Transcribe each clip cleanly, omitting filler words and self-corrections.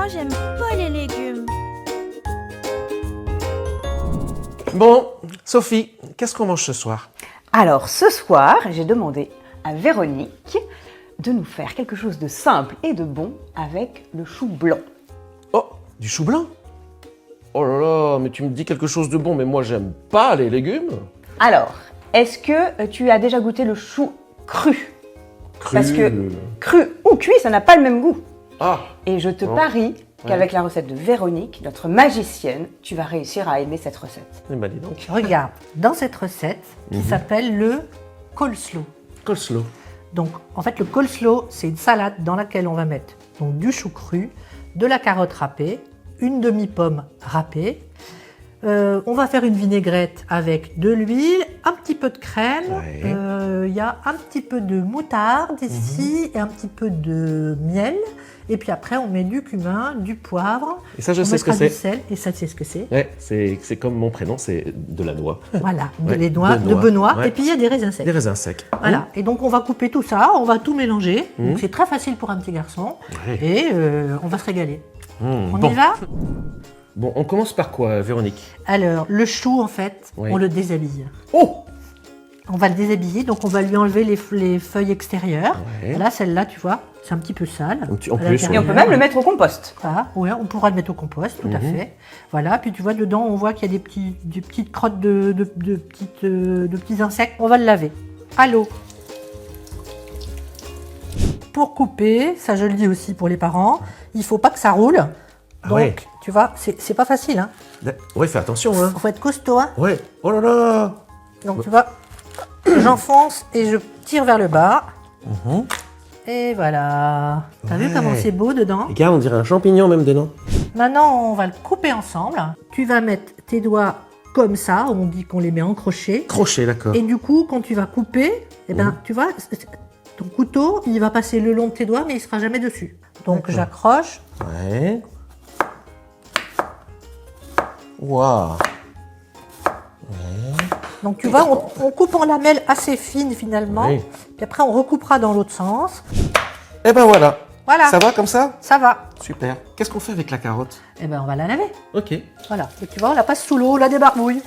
moi, j'aime pas les légumes. Bon, Sophie, qu'est-ce qu'on mange ce soir? Alors, ce soir, j'ai demandé à Véronique de nous faire quelque chose de simple et de bon avec le chou blanc. Oh, du chou blanc? Oh là là, mais tu me dis quelque chose de bon, mais moi j'aime pas les légumes. Alors, est-ce que tu as déjà goûté le chou cru? Cru. Parce que cru ou cuit, ça n'a pas le même goût. Ah, Et je te Oh. parie qu'avec la recette de Véronique, notre magicienne, tu vas réussir à aimer cette recette. eh ben dis donc. Regarde, dans cette recette qui s'appelle le coleslaw. Coleslaw. Donc, en fait, le coleslaw, c'est une salade dans laquelle on va mettre donc, du chou cru, de la carotte râpée, une demi-pomme râpée. On va faire une vinaigrette avec de l'huile, un petit peu de crème. Ouais. Il y a un petit peu de moutarde ici et un petit peu de miel. Et puis après, on met du cumin, du poivre. Et ça, je on sais ce que mettra du c'est. sel, et ça, tu sais ce que c'est. Ouais, c'est comme mon prénom, c'est de la noix. Voilà, Ouais, les noix, de de noix, Benoît. ouais. Et puis il y a des raisins secs. Des raisins secs. Voilà, et donc on va couper tout ça, on va tout mélanger. Mmh. Donc c'est très facile pour un petit garçon. Ouais. Et on va se régaler. On Bon. y va? Bon, on commence par quoi, Véronique? Alors, le chou, en fait, Oui. on le déshabille. Oh! On va le déshabiller, donc on va lui enlever les feuilles extérieures. Ouais. Là, celle-là, tu vois, c'est un petit peu sale. En à plus, Et on l'intérieur. peut même le mettre au compost. Voilà, ouais, on pourra le mettre au compost, tout à fait. Voilà, puis tu vois, dedans, on voit qu'il y a des petites crottes de petits insectes. On va le laver à l'eau. Pour couper, ça je le dis aussi pour les parents, il faut pas que ça roule. Ah Donc, ouais. tu vois, c'est pas facile. Hein. Ouais, fais attention, hein. Faut être costaud. Hein. Ouais. Oh là là! Donc, tu vois, j'enfonce et je tire vers le bas. Et voilà. T'as vu Ouais. comment c'est beau dedans? Regarde, on dirait un champignon même dedans. Maintenant, on va le couper ensemble. Tu vas mettre tes doigts comme ça, on dit qu'on les met en crochet. Crochet, d'accord. Et du coup, quand tu vas couper, eh ben, tu vois, ton couteau, il va passer le long de tes doigts, mais il ne sera jamais dessus. Donc, D'accord. j'accroche. Ouais. Waouh! Donc, tu vois, on coupe en lamelles assez fines finalement. Oui. Puis après, on recoupera dans l'autre sens. Eh ben voilà. Voilà. Ça va comme ça? Ça va. Super. Qu'est-ce qu'on fait avec la carotte? Eh ben, on va la laver. Ok. Voilà. Et tu vois, on la passe sous l'eau, on la débarbouille.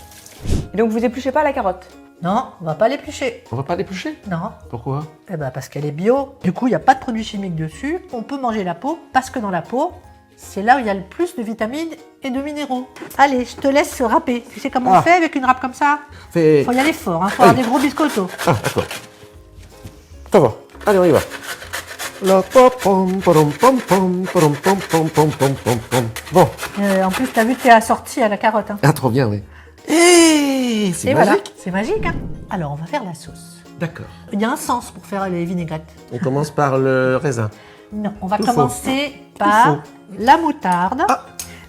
Et donc vous épluchez pas la carotte. Non, on va pas l'éplucher. On va pas l'éplucher? Non. Pourquoi? Eh ben, parce qu'elle est bio. Du coup, il n'y a pas de produits chimiques dessus. On peut manger la peau parce que dans la peau, c'est là où il y a le plus de vitamines et de minéraux. Allez, je te laisse râper. Tu sais comment on fait avec une râpe comme ça? Fais... Faut y aller fort, hein. Faut avoir des gros biscottos. Ah, d'accord. Ça va. Allez, on y va. La pom pom pom pom pom pom pom pom pom pom pom pom. Bon. En plus, t'as vu que t'es assorti à la carotte. Hein. Ah, trop bien, oui. Et c'est Et magique. voilà, c'est magique. Hein. Alors, on va faire la sauce. D'accord. Il y a un sens pour faire les vinaigrettes. On commence par le raisin. Non, on va Tout commencer faux. par la moutarde,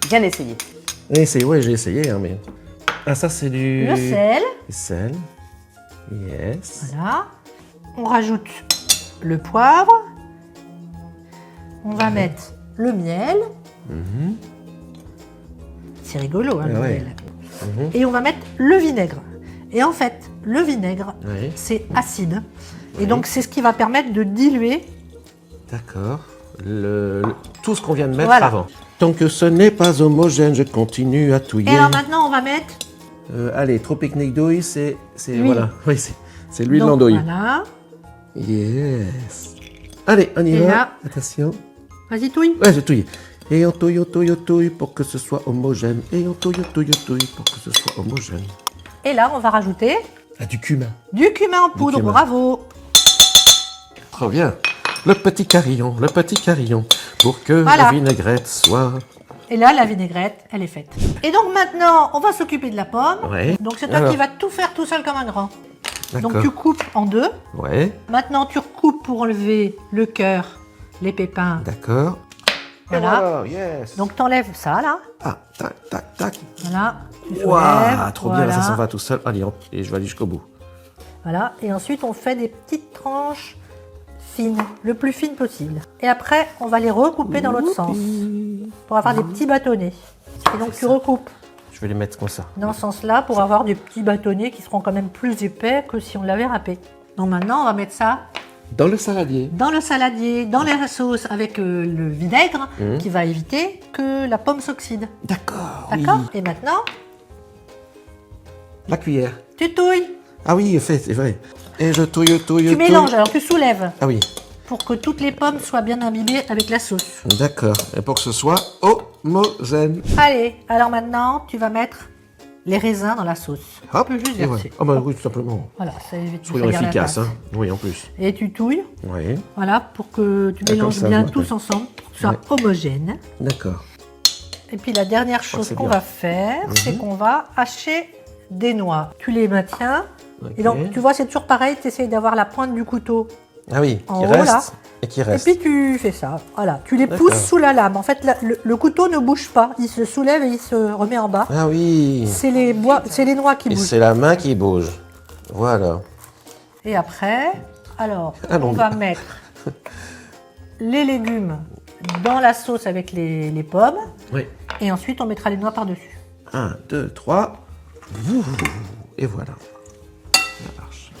Bien essayé. Et c'est... Ouais, j'ai essayé, hein, mais... Ah, ça, c'est du... le sel. Le sel. Yes. Voilà. On rajoute le poivre. On va mettre le miel. C'est rigolo, hein, Ah le ouais. miel. Et on va mettre le vinaigre. Et en fait, le vinaigre, Ouais. c'est acide. Et donc, c'est ce qui va permettre de diluer. D'accord. Tout ce qu'on vient de mettre Voilà. avant. Tant que ce n'est pas homogène, je continue à touiller. Et alors maintenant, on va mettre Allez, Tropic Nick Douille, c'est L'huile. voilà. Oui, c'est l'huile donc, d'andouille. Voilà. Yes. Allez, on y Et va. là- Attention. Vas-y, touille. Ouais, je touille. Et on touille pour que ce soit homogène. Et on touille pour que ce soit homogène. Et là, on va rajouter Ah, du cumin. du cumin en poudre. cumin. Bravo. Trop bien. Le petit carillon, pour que Voilà. la vinaigrette soit... Et là, la vinaigrette, elle est faite. Et donc maintenant, on va s'occuper de la pomme. Ouais. Donc c'est toi Alors. qui vas tout faire tout seul comme un grand. D'accord. Donc tu coupes en deux. Ouais, Maintenant, tu recoupes pour enlever le cœur, les pépins. d'accord. Voilà. Et yes. Donc t'enlèves ça là. Ah, tac, tac, tac. Voilà. Tu soulèves, Waouh, trop bien, voilà. ça s'en va tout seul. Allez, et je vais aller jusqu'au bout. Voilà. Et ensuite, on fait des petites tranches fines, le plus fines possible. Et après, on va les recouper dans l'autre sens pour avoir des petits bâtonnets. Et donc tu recoupes Je vais les mettre comme ça. dans ce sens-là pour avoir des petits bâtonnets qui seront quand même plus épais que si on l'avait râpé. Donc maintenant, on va mettre ça Dans le saladier. Dans le saladier, dans la sauce avec le vinaigre qui va éviter que la pomme s'oxyde. D'accord. D'accord. Oui. Et maintenant, La cuillère. tu touilles. Ah oui, c'est vrai. Et je touille. Tu mélanges, alors tu soulèves Ah oui. pour que toutes les pommes soient bien imbibées avec la sauce. D'accord. Et pour que ce soit homogène. Allez, alors maintenant, tu vas mettre les raisins dans la sauce. Hop. Tu peux juste et verser. voilà. Ah bah oui, tout simplement. Voilà, ça évite de Soyons salir la efficaces, tasse. hein. Oui, en plus. Et tu touilles, Oui. voilà, pour que tu mélanges comme ça, bien ouais. tous ensemble, pour que ce soit homogène. D'accord. Et puis la dernière chose c'est qu'on bien. va faire, c'est qu'on va hacher des noix. Tu les maintiens. Ok. Et donc, tu vois, c'est toujours pareil, tu essayes d'avoir la pointe du couteau. Ah oui, En qui haut, reste là. et qui Et reste. puis tu fais ça. Voilà, tu les D'accord. pousses sous la lame. En fait, le couteau ne bouge pas. Il se soulève et il se remet en bas. Ah oui. C'est les noix qui Et bougent. c'est la main qui bouge. Voilà. Et après, alors, Ah non. on va mettre les légumes dans la sauce avec les pommes. Oui. Et ensuite, on mettra les noix par-dessus. 1, 2, 3. Et voilà. Ça marche.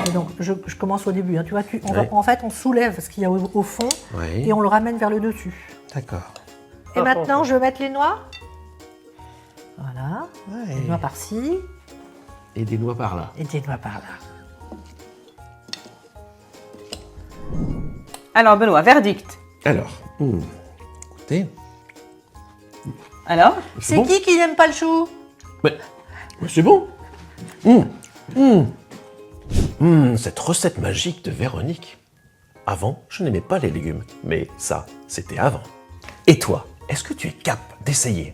Et donc, je commence au début. Hein. Tu vois, Ouais. en fait, on soulève ce qu'il y a au fond Oui. et on le ramène vers le dessus. D'accord. Et maintenant, je vais mettre les noix. Voilà. Ouais. Des noix par-ci Et des noix par là. et des noix par-là. Alors Benoît, verdict. Alors, écoutez. Alors C'est bon qui n'aime pas le chou? Mais c'est bon. Cette recette magique de Véronique. Avant, je n'aimais pas les légumes, mais ça, c'était avant. Et toi, est-ce que tu es cap d'essayer ?